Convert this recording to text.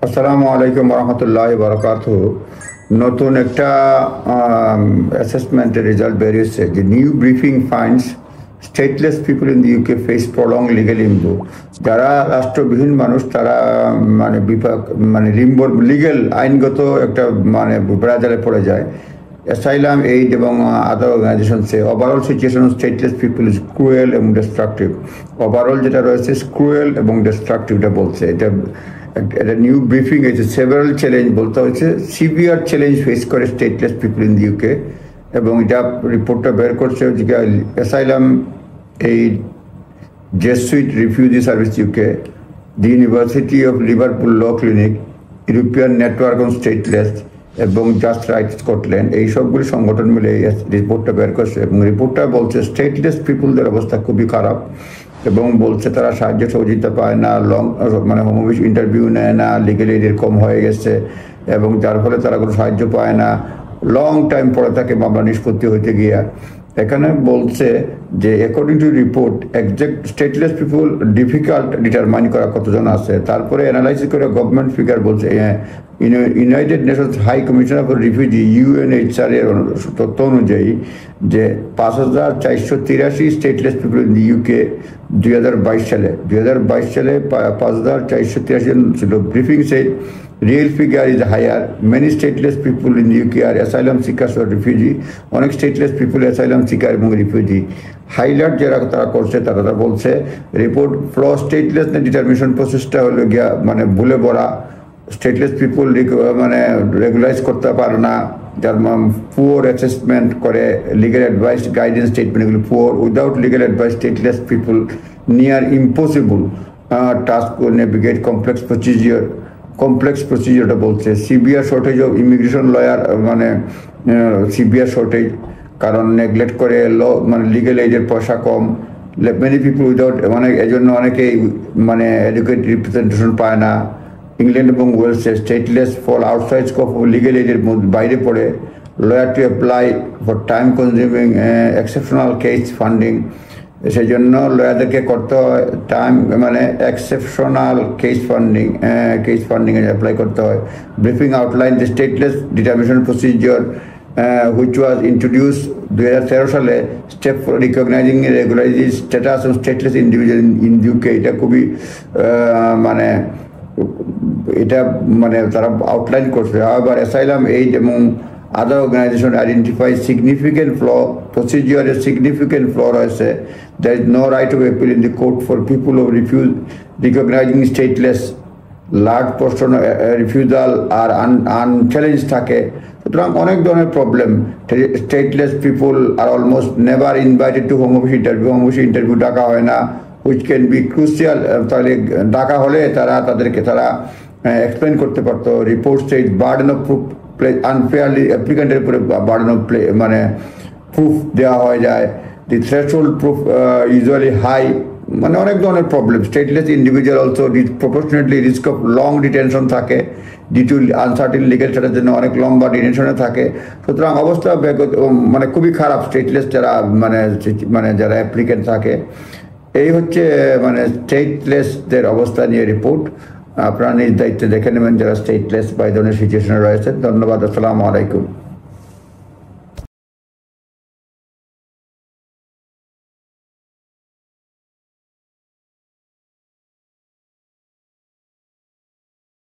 আসসালামু আলাইকুম রহমতুল্লাহি বারাকাতুহু। নতুন একটা অ্যাসেসমেন্টের রেজাল্ট বেরিয়েছে যে new briefing finds stateless people in the UK face prolong legal limbo. যারা রাষ্ট্রবিহীন মানুষ তারা লিম্বোর লিগ্যাল আইনগত একটা ব্রাজালে পড়ে যায়। অ্যাসাইলাম এইড এবং আদার অর্গানাইজেশনসে overall situation of stateless people is cruel এবং ডিস্ট্রাকটিভ। ওভারঅল যেটা রয়েছে ক্রুয়েল এবং ডিস্ট্রাকটিভটা বলছে। এটা একটা নিউ ব্রিফিং হয়েছে, সেভারাল চ্যালেঞ্জ বলতে হয়েছে, সিভিয়ার চ্যালেঞ্জ ফেস করে stateless people in the UK. এবং এটা রিপোর্টটা বের করছে যে asylum aid, Jesuit refugee service UK, the university of Liverpool law clinic, European network on stateless এবং জাস্ট রাইট স্কটল্যান্ড, এই সবগুলি সংগঠন মিলে এই রিপোর্টটা বের করছে। এবং রিপোর্টটা বলছে স্টেটলেস পিপুলদের অবস্থা খুবই খারাপ এবং বলছে তারা সাহায্য সহযোগিতা পায় না, হোম অফিস ইন্টারভিউ নেয় না, লিগেল এডের কম হয়ে গেছে এবং যার ফলে তারা কোনো সাহায্য পায় না, লং টাইম পরে থাকে মামলা নিষ্পত্তি হইতে গিয়া। এখানে বলছে যে according to report exact stateless people difficult determine করা কতজন আছে। তারপরে অ্যানালাইসিস করে গভর্নমেন্ট ফিগার বলছে United Nations high commissioner for refugee UNHCR এর তথ্য অনুযায়ী যে 5,483 stateless people in the UK 2022 সালে 5,483 জন ছিল। Briefing said real figure is higher. Many stateless people in the UK are asylum seekers or refugee. অনেক stateless people asylum seeker এবং refugee। Highlight যারা তারা করছে তারা বলছে রিপোর্ট ফ্লো স্টেটলেস ডিটারমিনেশন প্রসেসটা হলো গিয়া ভুলে ভরা। স্টেটলেস পিপুল রেগুলাইজ করতে পারে না, যার পুয়ার অ্যাসেসমেন্ট করে, লিগাল অ্যাডভাইস গাইডেন্স স্টেটমেন্ট এগুলো poor. Without legal advice stateless people near impossible task navigate complex প্রসিজিওরটা বলছে। Severe shortage of immigration lawyer, severe shortage, কারণ নেগলেক্ট করে লিগেল এইডের পয়সা কম। মেনি পিপুল উইদাউট এজন্য অনেকেই এডুকেট রিপ্রেজেন্টেশন পায় না। ইংল্যান্ড এবং ওয়েলসে stateless fall outside scope of legal এইডের বাইরে পড়ে। Lawyer to apply for time consuming exceptional case funding, সেই জন্য লয়ারদেরকে করতে হয় time exceptional case funding apply করতে হয়। Briefing outline the stateless determination procedure which was introduced 2013 সালে, step for recognizing regularize status of stateless individual in UK. এটা খুবই তারা আউটলাইন করছে। আবার অ্যাসাইলাম এইড এবং other organization identify significant flaw, procedure significant flaw রয়েছে। There is no right of appeal in the court for people who refuse recognizing stateless. Large portion of refusal আর unchallenged থাকে। সুতরাং অনেক ধরনের problem. Stateless people are almost never invited to home office interview ডাকা হয় না, which can be crucial. তাহলে ডাকা হলে তাদেরকে এক্সপ্লেন করতে পারতো। Report said burden of proof unfairly অ্যাপ্লিকেন্টের উপরে বার্ডেন অফ প্রুফ দেওয়া হয়ে যায়। The threshold proof usually high, অনেক ধরনের problem. Stateless individual also disproportionately risk of long detention থাকে due to uncertain legal status, জন্য অনেক লম্বা ডিটেনশনে থাকে। সুতরাং অবস্থা খুবই খারাপ স্টেটলেস যারা যারা অ্যাপ্লিকেন্ট থাকে। এই হচ্ছে স্টেটলেসদের অবস্থা নিয়ে রিপোর্ট। আপনারা নিজ দায়িত্বে দেখে নেবেন যারা স্টেটলেস বা এই ধরনের সিচুয়েশনে রয়েছে। ধন্যবাদ। আসসালামু আলাইকুম।